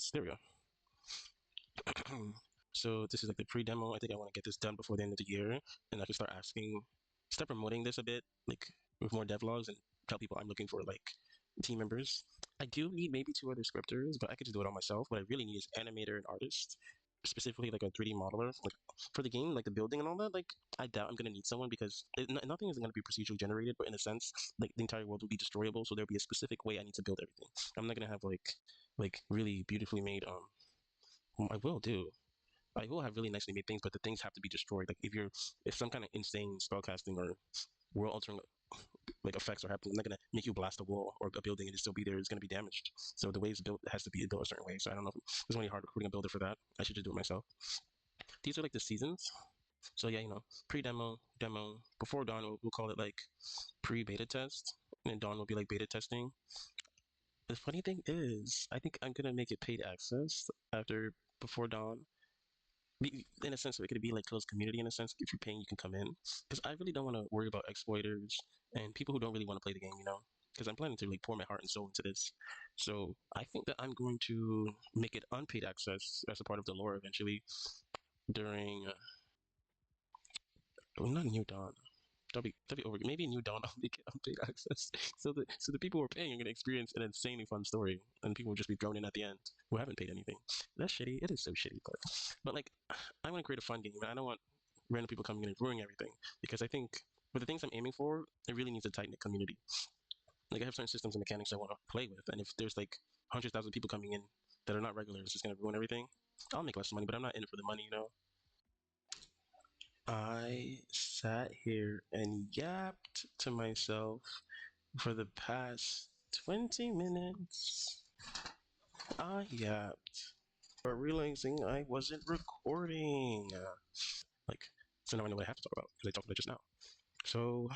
tests. There we go. So this is like the pre-demo. I think I want to get this done before the end of the year, and I can start promoting this a bit, like with more devlogs, and tell people I'm looking for like team members. I do need maybe two other scripters, but I could just do it all myself. What I really need is animator and artist, specifically like a 3D modeler, like for the game, like the building and all that. Like I doubt I'm gonna need someone because nothing is gonna be procedurally generated, but in a sense, like the entire world will be destroyable. So there'll be a specific way I need to build everything. I'm not gonna have like really beautifully made. Well, I will do. I will have really nicely made things, but the things have to be destroyed. Like if some kind of insane spellcasting or world altering like effects are happening, I'm not gonna make you blast a wall or a building and it still be there. It's gonna be damaged. So the way it's built has to be built a certain way. So I don't know if it's only hard recruiting a builder for that. I should just do it myself. These are like the seasons. So yeah, pre-demo, demo. Before dawn, we'll call it like pre-beta test, and then dawn will be like beta testing. The funny thing is, I think I'm gonna make it paid access after before dawn. In a sense, it could be like closed community. In a sense, if you're paying, you can come in. Because I really don't want to worry about exploiters and people who don't really want to play the game. Because I'm planning to like pour my heart and soul into this. So I think that I'm going to make it unpaid access as a part of the lore eventually during well, not New Dawn. That'll be over. Maybe New Dawn I'll make it unpaid access. So the people who are paying are gonna experience an insanely fun story, and people will just be thrown in at the end who haven't paid anything. That's shitty. It is so shitty, but like I want to create a fun game, and I don't want random people coming in and ruining everything because I think with the things I'm aiming for, it really needs a tight knit community. Like I have certain systems and mechanics I want to play with, and if there's like 100,000 people coming in that are not regulars, it's just gonna ruin everything. I'll make less money, but I'm not in it for the money. I sat here and yapped to myself for the past 20 minutes. I yapped, but realizing I wasn't recording. Like, so now I know what I have to talk about because I talked about it just now. So,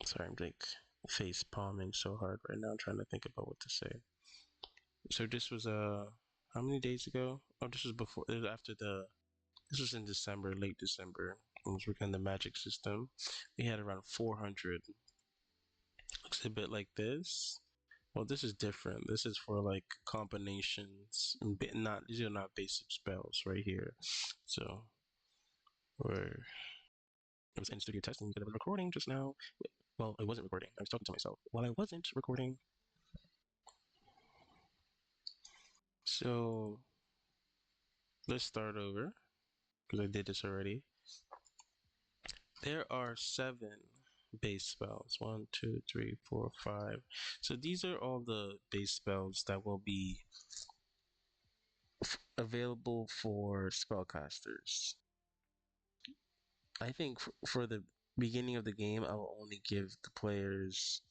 sorry, I'm like face palming so hard right now, trying to think about what to say. So this was how many days ago? Oh, this was before. This was after the. This was in December, late December. I was working on the magic system. We had around 400. Looks a bit like this. Well, this is different. This is for like combinations, not these are not basic spells right here. So, where it was in studio testing because I was recording just now. Well, I wasn't recording. I was talking to myself while I wasn't recording. So let's start over because I did this already. There are 7 base spells. 1, 2, 3, 4, 5. So these are all the base spells that will be available for spellcasters. I think for the beginning of the game, I will only give the players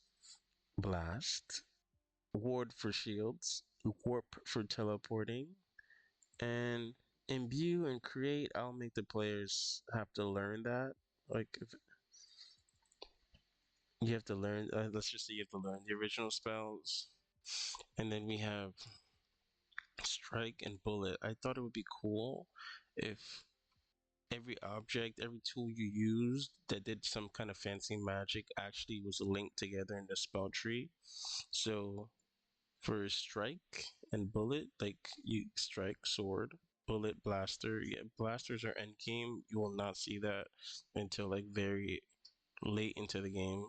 Blast, Ward for shields, Warp for teleporting, and Imbue and Create. I'll make the players have to learn that. Like, if you have to learn, let's just say you have to learn the original spells. And then we have Strike and Bullet. I thought it would be cool if every object, every tool you used that did some kind of fancy magic actually was linked together in the spell tree. So for strike and bullet, like you strike, sword, bullet, blaster. Yeah, blasters are end game. You will not see that until like very late into the game.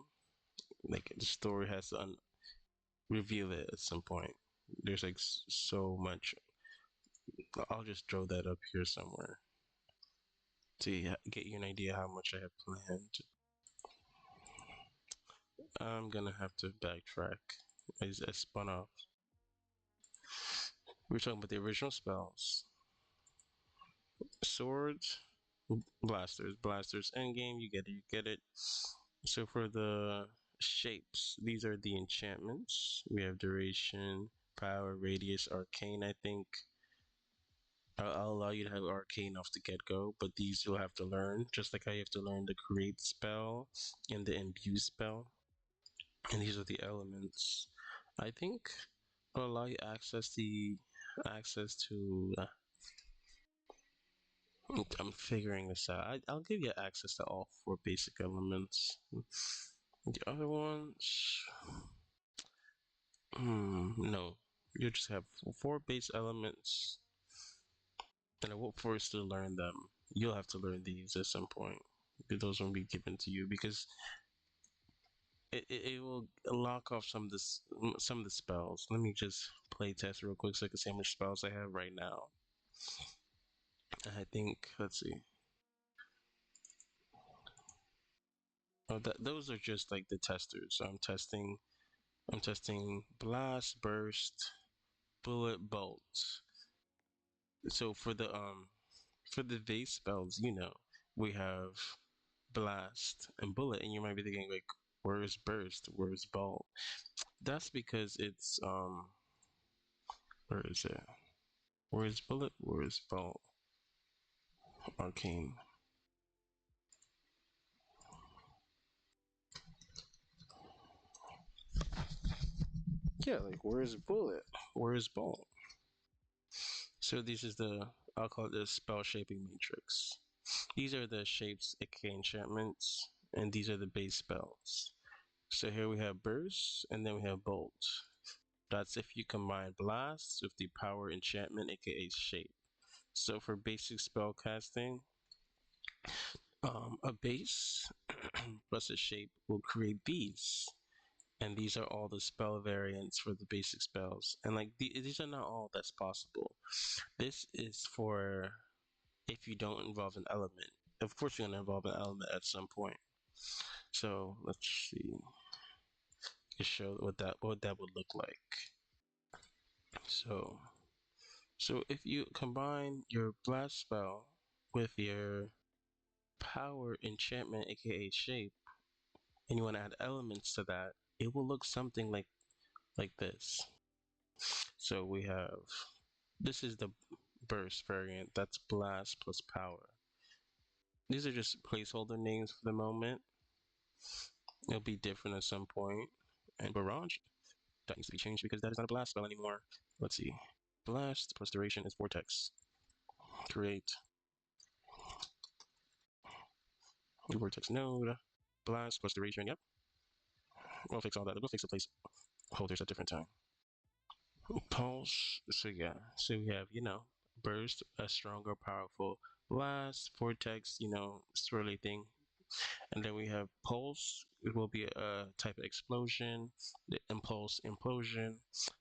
Like the story has to reveal it at some point. There's like so much. I'll just throw that up here somewhere to get you an idea how much I have planned. I'm gonna have to backtrack. I spun off. We were talking about the original spells. Swords, blasters, endgame, you get it. So for the shapes, these are the enchantments. We have duration, power, radius, arcane. I think I'll allow you to have arcane off the get-go, but these you'll have to learn, just like how you have to learn the create spell and the imbue spell. And these are the elements. I think I'll allow you access to. I'm figuring this out. I'll give you access to all 4 basic elements. The other ones, no. You just have four base elements, and I will force you to learn them. You'll have to learn these at some point. Those won't be given to you because it will lock off some of the spells. Let me just play test real quick so I can see how much spells I have right now. I think let's see. Oh, those are just like the testers. So I'm testing blast, burst, bullet, bolt. So for the base spells, we have blast and bullet, and you might be thinking like, where's burst? Where's bolt? That's because it's where is it? Where's bullet? Where's bolt? Arcane. Yeah, like where's bullet? Where's bolt? So this is the I'll call it the spell shaping matrix. These are the shapes, aka enchantments, and these are the base spells. So here we have burst, and then we have bolt. That's if you combine blast with the power enchantment, aka shape. So for basic spell casting, a base plus a shape will create these. And these are all the spell variants for the basic spells. And like these are not all that's possible. This is for if you don't involve an element. Of course, you're gonna involve an element at some point. So let's see. To show what that would look like. So if you combine your blast spell with your power enchantment, aka shape, and you want to add elements to that, it will look something like this. So we have this is the burst variant. That's blast plus power. These are just placeholder names for the moment. It'll be different at some point. And barrage that needs to be changed because that is not a blast spell anymore. Let's see. Blast plus duration is vortex. Create new vortex node. Blast plus duration. Yep. We'll fix all that. We'll fix the placeholders at different time. Pulse. So yeah. So we have burst, a stronger, powerful blast. Vortex. Swirly thing. And then we have pulse. It will be a type of explosion. The impulse, implosion.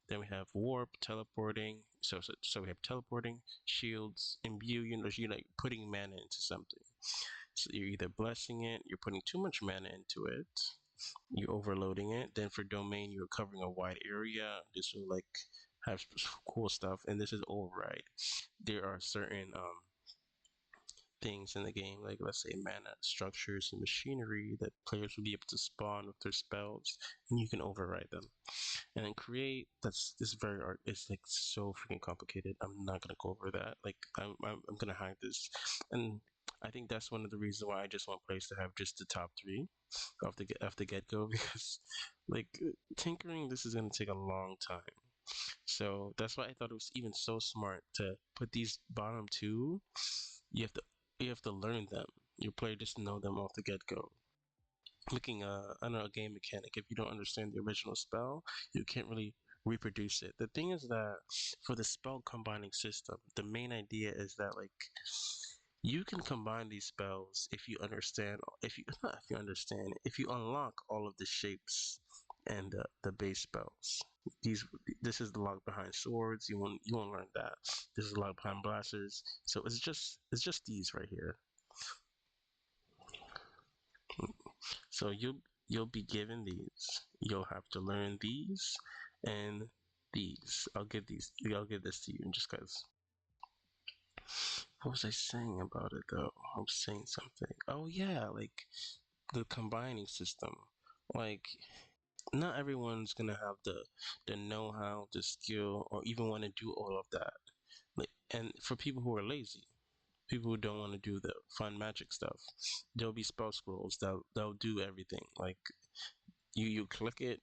Then we have warp, teleporting. So we have teleporting, shields, imbue. You're like putting mana into something. So you're either blessing it, you're putting too much mana into it, you're overloading it. Then for domain, you're covering a wide area. This will like have cool stuff. And this is override. There are certain things in the game, like let's say mana, structures, and machinery that players will be able to spawn with their spells, and you can override them. And then create. That's this very art. It's like so freaking complicated. I'm not gonna go over that. Like I'm gonna hide this, and I think that's one of the reasons why I just want players to have just the top three off the get go because like tinkering this is gonna take a long time. So that's why I thought it was even so smart to put these bottom two. You have to you have to learn them. Your player just know them off the get go. Looking I don't know, a game mechanic. If you don't understand the original spell, you can't really reproduce it. The thing is that for the spell combining system, the main idea is that like you can combine these spells if you understand if you not if you understand if you unlock all of the shapes and the base spells. These this is the lock behind swords. You won't learn that. This is the lock behind blasters. So it's just these right here. So you'll be given these. You'll have to learn these and these. I'll give this to you just because. What was I saying about it though? I was saying something. Oh yeah, like the combining system. Like not everyone's gonna have the know-how, the skill, or even want to do all of that. Like, and for people who are lazy, people who don't want to do the fun magic stuff, there'll be spell scrolls that'll do everything. Like you click it,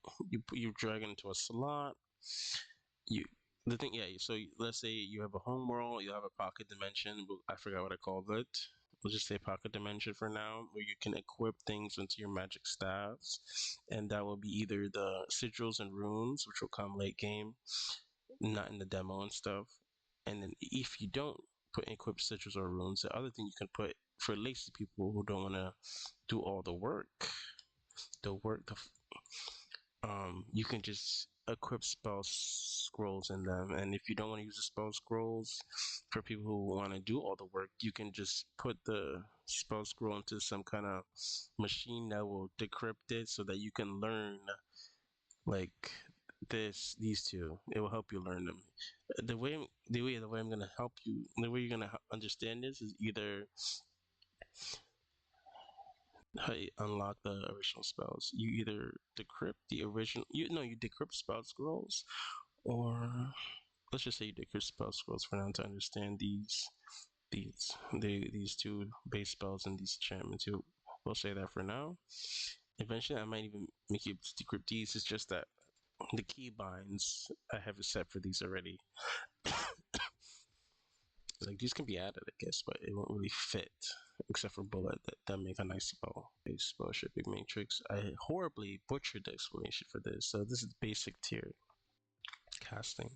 you drag it into a slot. You the thing, yeah. So let's say you have a home world, you have a pocket dimension. I forgot what I called it. We'll just say pocket dimension for now, where you can equip things into your magic staffs, and that will be either the sigils and runes, which will come late game. not in the demo and stuff. And then if you don't put equip citrus or runes, the other thing you can put for lazy people who don't want to do all the work, you can just equip spell scrolls in them. And if you don't want to use the spell scrolls for people who want to do all the work, you can just put the spell scroll into some kind of machine that will decrypt it so that you can learn like these two. It will help you learn them. The way I'm gonna help you, the way you're gonna understand this is either how you unlock the original spells. You either decrypt the original, you decrypt spell scrolls, or let's just say you decrypt spell scrolls for now to understand these two base spells and these enchantments. We'll say that for now. Eventually, I might even make you decrypt these. It's just that the key binds I have it set for these already. Like these can be added, I guess, but it won't really fit. Except for bullet that make a nice spell. Base spell shipping matrix. I horribly butchered the explanation for this. So this is basic tier casting.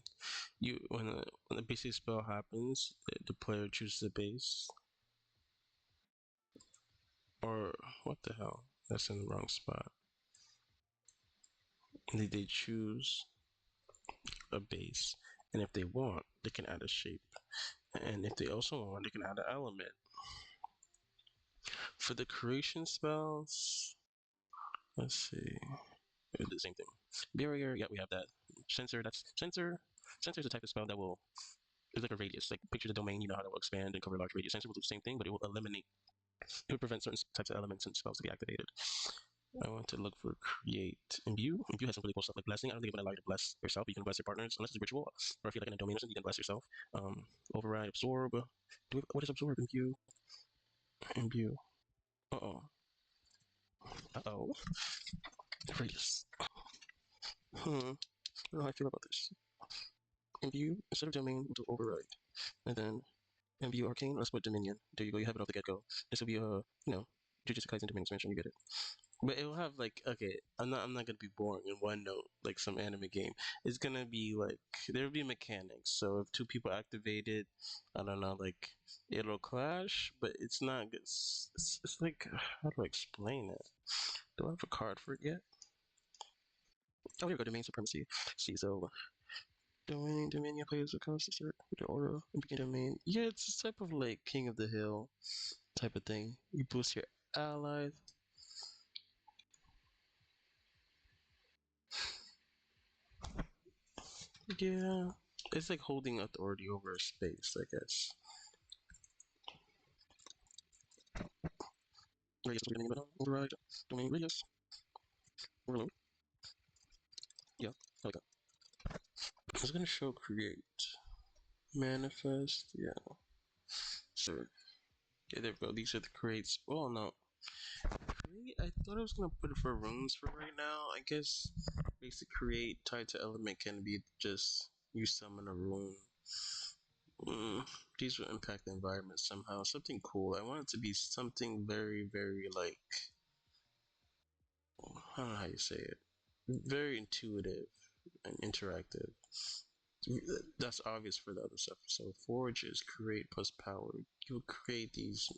When the basic spell happens, the player chooses a base. Or what the hell? That's in the wrong spot. They choose a base, and if they want, they can add a shape. And if they also want, they can add an element. For the creation spells, let's see. We do the same thing. Barrier, yeah, we have that. Sensor, that's sensor. Sensor is a type of spell that will it's like a radius. Like picture the domain, you know how to expand and cover a large radius. Sensor will do the same thing, but it will eliminate. It will prevent certain types of elements and spells to be activated. I want to look for create imbue. Imbue has some really cool stuff like blessing. I don't think I'm gonna allow you to bless yourself, but you can bless your partners unless it's a ritual. Or if you're like in a domain or something, you can bless yourself. Override, absorb. What is absorb? Imbue. Imbue. Uh oh. Uh oh. Radius. Hmm. I don't know how I feel about this. Imbue instead of domain, we'll do override, and then imbue arcane. Let's put dominion. There you go. You have it off the get go. This will be a Jujutsu Kaisen Dominion expansion. You get it. But it will have like okay, I'm not gonna be boring in one note like some anime game. It's gonna be like there'll be mechanics. So if two people activate it, I don't know, like it'll clash, but it's not good. It's like how do I explain it? Do I have a card for it yet? Oh, here we go. Domain supremacy. See, so Dominion plays a cost to start the order and begin domain. Yeah, it's a type of like King of the Hill type of thing. You boost your allies. Yeah, it's like holding authority over a space, I guess. Radius is beginning override. Domain radius. Overload. Yeah, like that. I was gonna show create. Manifest. Yeah. So yeah, there we go. These are the creates. Oh no. Create. I thought I was gonna put it for runes for right now. I guess basic create tied to element can be just you summon a rune. Mm, these will impact the environment somehow. Something cool. I want it to be something very, very like I don't know how you say it. Very intuitive and interactive. That's obvious for the other stuff. So forge is create plus power. You'll create these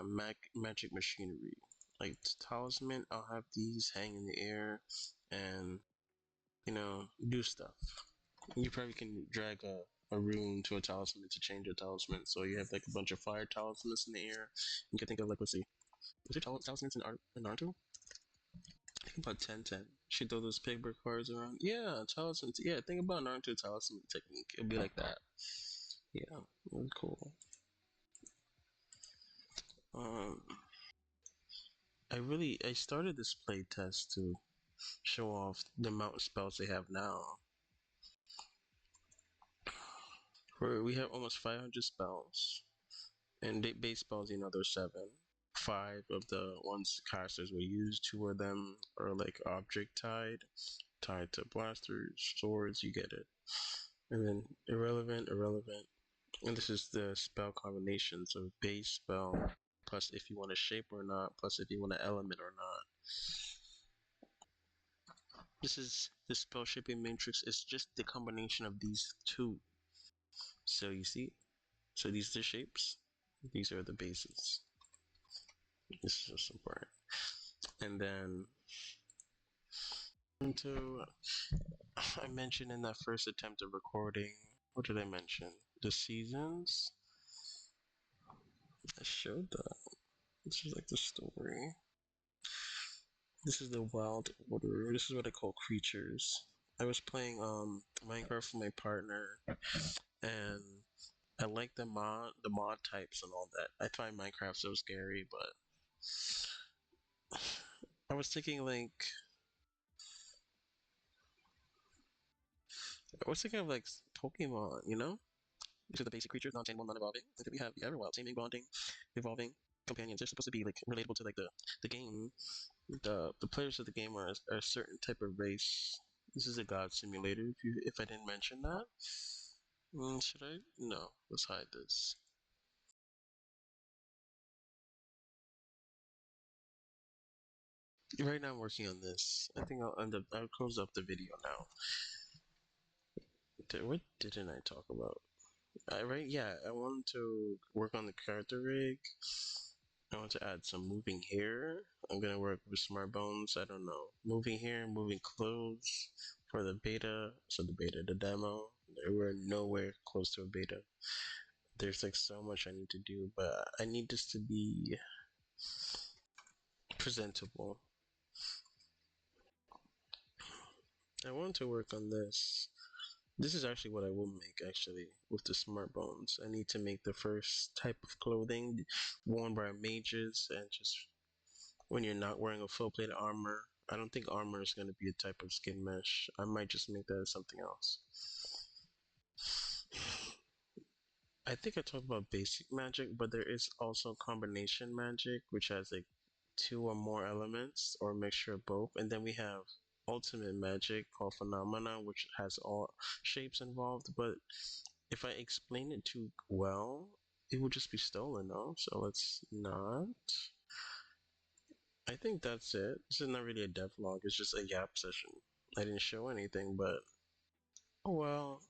magic machinery. Like talisman, I'll have these hang in the air and do stuff. You probably can drag a rune to a talisman to change a talisman. So you have like a bunch of fire talismans in the air. You can think of like let's see, is there talismans in Naruto? I think about 10-10. She throw those paper cards around. Yeah, talismans. Yeah, think about Naruto talisman technique. It'll be like that. Yeah, really cool. Um, I started this playtest to show off the amount of spells they have now. Where we have almost 500 spells, and base spells, there's seven. Five of the ones casters will use. Two of them are like object tied to blasters, swords. You get it. And then irrelevant. And this is the spell combinations of base spell, plus if you want a shape or not, plus if you want an element or not. this spell shaping matrix is just the combination of these two. So you see, so these are the shapes, these are the bases. This is just important. And then into I mentioned in that first attempt of recording, what did I mention? The seasons. I showed that. This is like the story. This is the wild order. This is what I call creatures. I was playing Minecraft with my partner, and I like the mod types and all that. I find Minecraft so scary, but I was thinking like I was thinking of like Pokemon, you know? These are the basic creatures, non-tameable, non-evolving. And then we have the Everwild, taming, bonding, evolving companions. They're supposed to be like relatable to like the game. The players of the game are a certain type of race. This is a god simulator. If I didn't mention that, should I? No. Let's hide this. Right now I'm working on this. I think I'll close up the video now. What didn't I talk about? Right, yeah, I want to work on the character rig. I want to add some moving here. I'm gonna work with smart bones. I don't know. Moving here, moving clothes for the beta. So the demo. We're nowhere close to a beta. There's like so much I need to do, but I need this to be presentable. I want to work on this. This is actually what I will make actually with the smart bones. I need to make the first type of clothing worn by mages and just when you're not wearing a full plate of armor. I don't think armor is going to be a type of skin mesh. I might just make that as something else. I think I talked about basic magic, but there is also combination magic, which has like two or more elements or a mixture of both. And then we have ultimate magic called phenomena, which has all shapes involved. But if I explain it too well, it would just be stolen, no? So let's not. I think that's it. This is not really a devlog, it's just a yap session. I didn't show anything, but oh well.